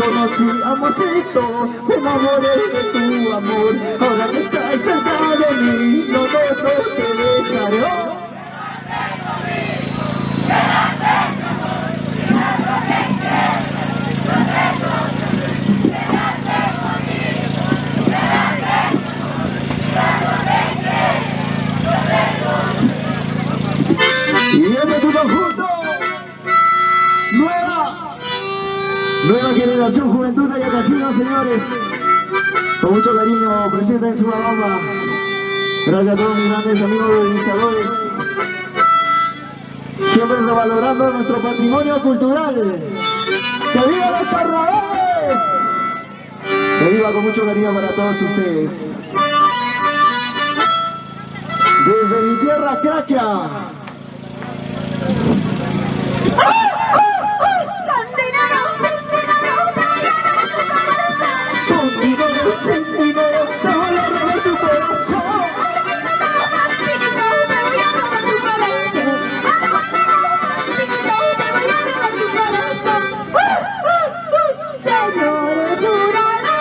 conocí, amorcito, me enamoré de tu amor. Ahora que estás cerca de mí, no te dejaré. ¡Oh! Y este tu conjunto, nueva generación, juventud de Ayacajino, señores. Con mucho cariño, presenta en su bamba. Gracias a todos mis grandes amigos luchadores. Siempre revalorando nuestro patrimonio cultural. ¡Que viva los carnavales! Que viva con mucho cariño para todos ustedes. Desde mi tierra, Craquia. Sin dinero, te voy a robar tu corazón. Señor jurado,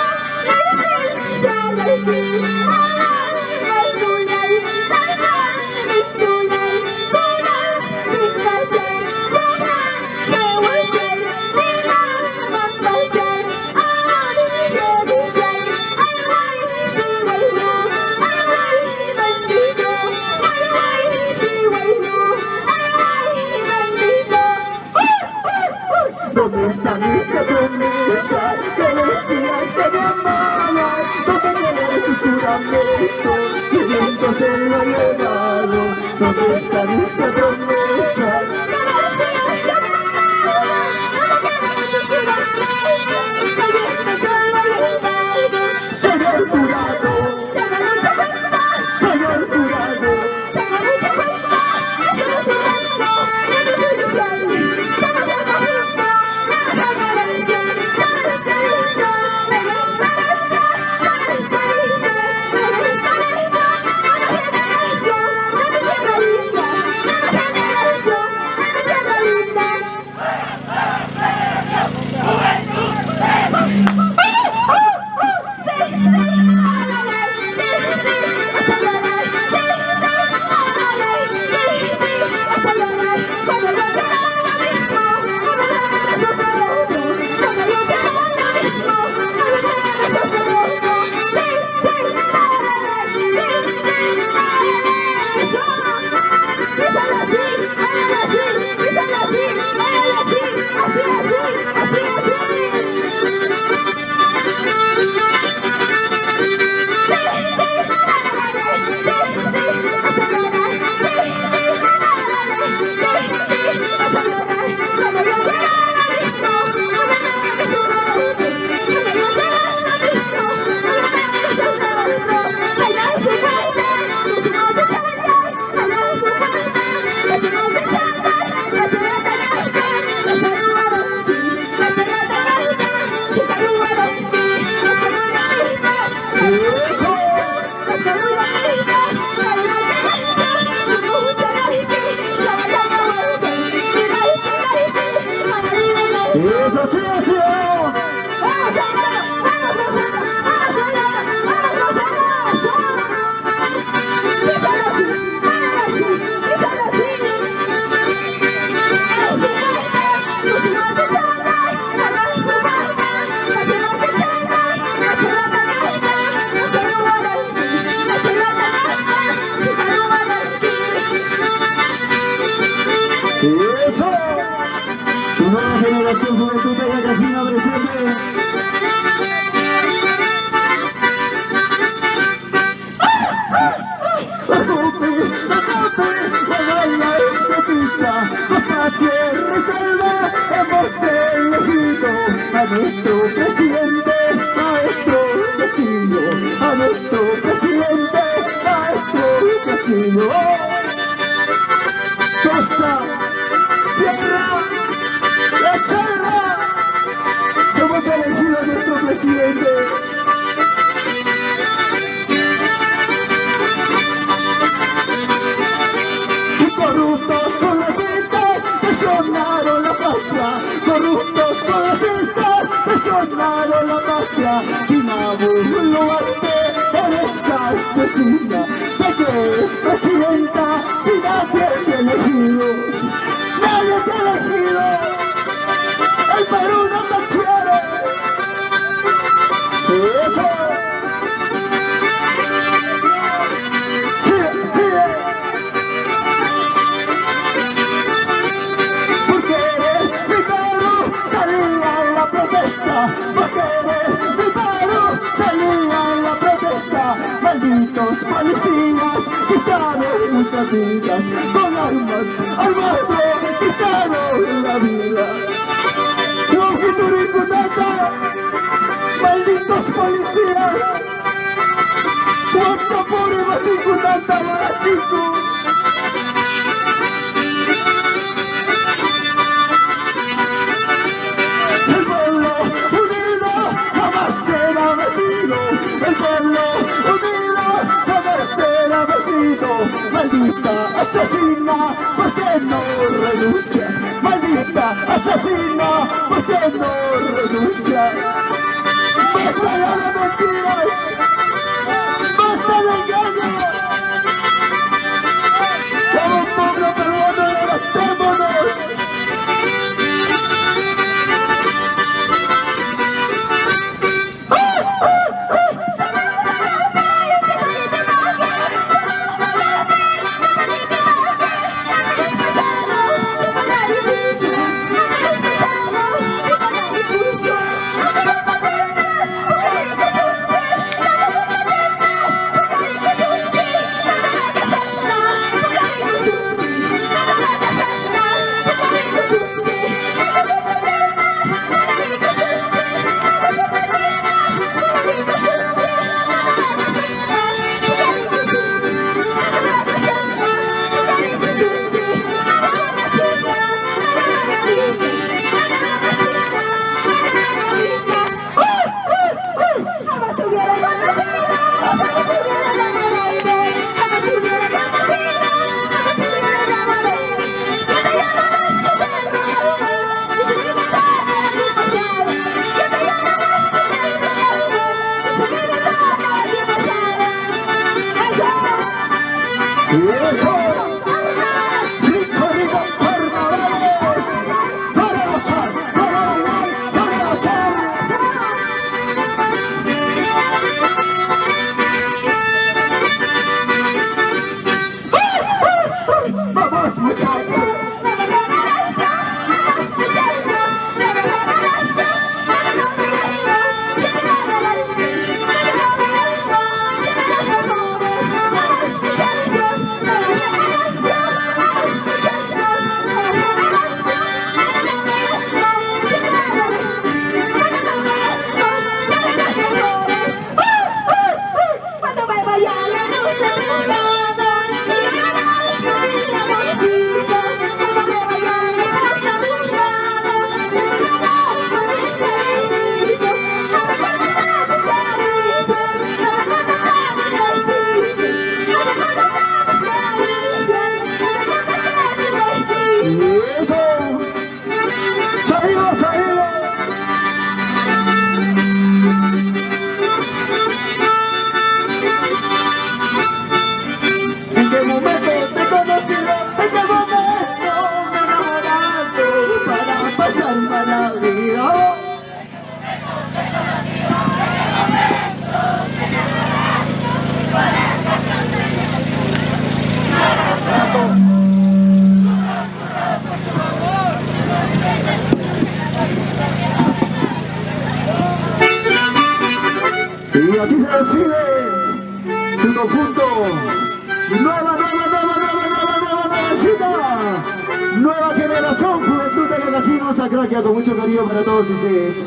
¿dónde están esas promesas que decías que me amabas? ¿Dónde quedan tus juramentos que el viento se lo ha llevado? ¿Dónde están esas promesas que decías que me amabas? Eso sí, así vamos. ¡Vamos a hacerlo! ¡Vamos a hacerlo! ¡Vamos a hacerlo! ¡Vamos a hacerlo! ¡Díselo así! ¡Díselo así! ¡Díselo así! Eso. Tu nueva generación Juventud de Yacajina presente. La baila es gratuita, hasta cierre reserva hemos elegido a nuestro presidente, maestro Castillo, a nuestro presidente, maestro Castillo. Costa, Sierra, la Sierra, hemos elegido a nuestro presidente. Corruptos congresistas traicionaron la patria, corruptos congresistas traicionaron la patria. Dina Boluarte, eres asesina, ¿de qué es presidenta si nadie te ha elegido? Nadie te ha elegido, el Perú no te quiere. Eso. Porque mi Perú salía en la protesta. Malditos policías quitaron muchas vidas, con armas armadas quitaron la vida. Malditos policías, mucha pobre más incunanta, chico. El pueblo unido jamás será vencido. El pueblo unido jamás será vencido. Maldita asesina, ¿por qué no renuncias? Maldita asesina, ¿por qué no renuncias? ¡Basta ya de mentiras! ¡Basta de engaños! ¡Como pueblo peruano, levantémonos! despide tu conjunto. Nueva cita. Nueva generación, Juventud de Yacaquino, Sacraquia, con mucho cariño para todos ustedes.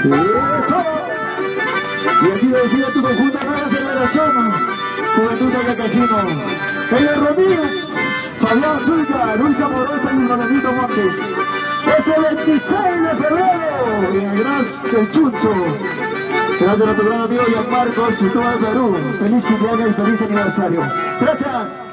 ¡Eso! Y así decide tu conjunta nueva generación, Juventud de Yacaquino. El Rodríguez, Fabián Zulca, Luis Amorosa y Ronaldito Montes. Este 26 de febrero, en el Gras del Chuncho. Gracias a tu gran amigo Gianmarcos y todo el Perú. Feliz cumpleaños y feliz aniversario. Gracias.